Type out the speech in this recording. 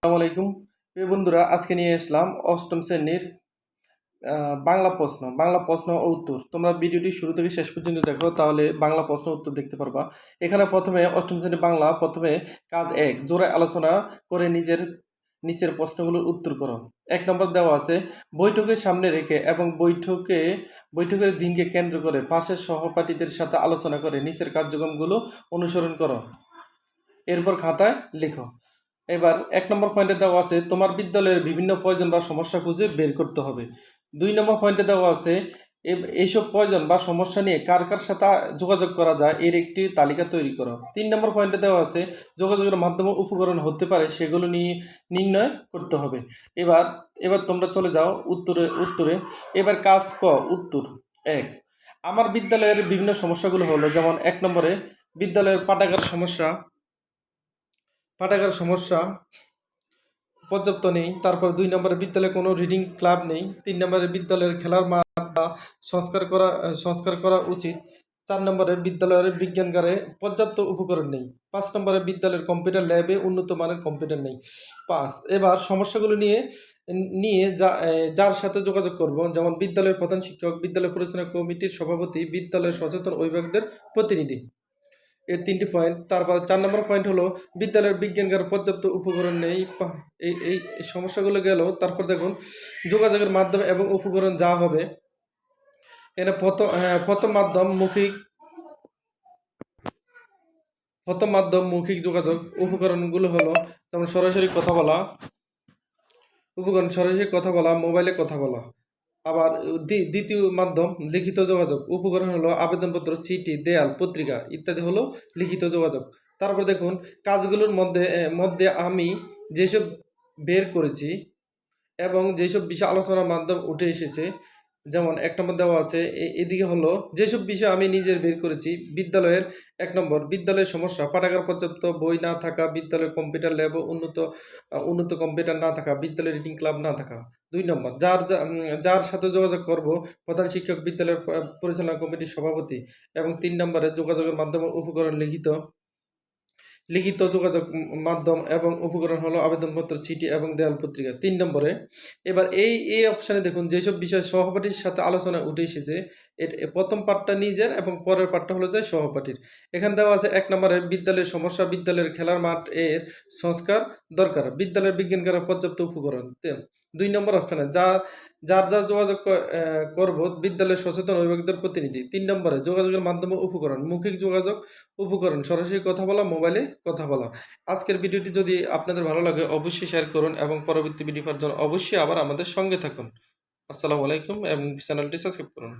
আসসালামু আলাইকুম। প্রিয় বন্ধুরা, আজকে নিয়ে আসলাম অষ্টম শ্রেণীর বাংলা প্রশ্ন ও উত্তর। তোমরা ভিডিওটি শুরু থেকে শেষ পর্যন্ত দেখো, তাহলে বাংলা প্রশ্ন উত্তর দেখতে পারবা। এখানে প্রথমে অষ্টম শ্রেণীর বাংলা প্রথমে কাজ ১ জোড়ায় আলোচনা করে নিচের প্রশ্নগুলোর উত্তর করো। ১ নম্বর দেওয়া আছে, বৈঠকের সামনে রেখে এবং বৈঠকের দিনকে কেন্দ্র করে পাশের সহপাঠীদের সাথে আলোচনা করে নিচের কার্যক্রমগুলো অনুসরণ করো। এরপর খাতায় লিখো। এবার ১ নম্বর পয়েন্টে দেওয়া আছে, তোমার বিদ্যালয়ের বিভিন্ন প্রয়োজন বা সমস্যা খুঁজে বের করতে হবে। ২ নম্বর পয়েন্টে দেওয়া আছে, এইসব প্রয়োজন বা সমস্যা নিয়ে কার সাথে যোগাযোগ করা যায় এর একটি তালিকা তৈরি করো। ৩ নম্বর পয়েন্টে দেওয়া আছে, যোগাযোগের মাধ্যমে উপকরণ হতে পারে সেগুলো নিয়ে নির্ণয় করতে হবে। এবার এবার তোমরা চলে যাও উত্তরে। এবার কাজ ক, উত্তর ১। আমার বিদ্যালয়ের বিভিন্ন সমস্যাগুলো হলো, যেমন ১ নম্বরে বিদ্যালয়ের পাঠাগার সমস্যা পর্যাপ্ত নেই। তারপর ২ নম্বরে বিদ্যালয়ে কোনো রিডিং ক্লাব নেই। ৩ নম্বরে বিদ্যালয়ের খেলার মাঠ বা সংস্কার করা উচিত। ৪ নম্বরে বিদ্যালয়ের বিজ্ঞানাগারে পর্যাপ্ত উপকরণ নেই। ৫ নম্বরে বিদ্যালয়ের কম্পিউটার ল্যাবে উন্নত মানের কম্পিউটার নেই। ৫, এবার সমস্যাগুলো নিয়ে নিয়ে যার সাথে যোগাযোগ করব, যেমন বিদ্যালয়ের প্রধান শিক্ষক, বিদ্যালয় পরিচালনা কমিটির সভাপতি, বিদ্যালয়ের সচেতন অভিভাবকদের প্রতিনিধি। এর ৩টি পয়েন্ট। তারপর ৪ নম্বর পয়েন্ট হলো, বিদ্যালয়ের বিজ্ঞানাগারে পর্যাপ্ত উপকরণ নেই। এই সমস্যাগুলো গেল। তারপর দেখুন, যোগাযোগের মাধ্যম এবং উপকরণ যা হবে, এখানে প্রথম মাধ্যম মৌখিক যোগাযোগ। উপকরণগুলো হলো, যেমন সরাসরি কথা বলা, মোবাইলে কথা বলা। আবার দ্বিতীয় মাধ্যম লিখিত যোগাযোগ। উপকরণ হলো আবেদনপত্র, চিঠি, দেয়াল, পত্রিকা ইত্যাদি হলো লিখিত যোগাযোগ। তারপর দেখুন, কাজগুলোর মধ্যে আমি যেসব বের করেছি এবং যেসব বিষয় আলোচনার মাধ্যমে উঠে এসেছে, যেমন ১ নম্বর দেওয়া আছে, এদিকে হলো যেসব বিষয় আমি নিজের বের করেছি। বিদ্যালয়ের ১ নম্বর, বিদ্যালয়ের সমস্যা, পাঠাগার পর্যাপ্ত বই না থাকা, বিদ্যালয়ের কম্পিউটার ল্যাব ও উন্নত কম্পিউটার না থাকা, বিদ্যালয়ের রিডিং ক্লাব না থাকা। ২ নম্বর, যার সাথে যোগাযোগ করব, প্রধান শিক্ষক, বিদ্যালয়ের পরিচালনা কমিটির সভাপতি। এবং ৩ নম্বরে যোগাযোগের মাধ্যম উপকরণ লিখিত যোগাযোগ মাধ্যম এবং উপকরণ হলো আবেদনপত্র, চিঠি এবং দেয়াল পত্রিকা। ৩ নম্বরে, এবার এই অপশানে দেখুন, যেসব বিষয় সহপাঠীর সাথে আলোচনায় উঠে এসেছে, প্রথম পার্টটা নিজের এবং পরের পার্টটা হলো যায় সহপাঠীর। এখানে দেওয়া আছে ১ নম্বরে বিদ্যালয়ের সমস্যা, বিদ্যালয়ের খেলার মাঠ এর সংস্কার দরকার, বিদ্যালয়ের বিজ্ঞানাগারে পর্যাপ্ত উপকরণ। ২ নম্বর অপশানে যার যোগাযোগ করব, বিদ্যালয়ের সচেতন অভিভাবকদের প্রতিনিধি। ৩ নম্বরে, যোগাযোগের মাধ্যমে উপকরণ, মৌখিক যোগাযোগ উপকরণ, সরাসরি কথা বলা, মোবাইলে কথা বলা। আজকের ভিডিওটি যদি আপনাদের ভালো লাগে, অবশ্যই শেয়ার করুন এবং পরবর্তী ভিডিও পাওয়ার জন্য অবশ্যই আবার আমাদের সঙ্গে থাকুন। আসসালামু আলাইকুম এবং চ্যানেলটি সাবস্ক্রাইব করুন।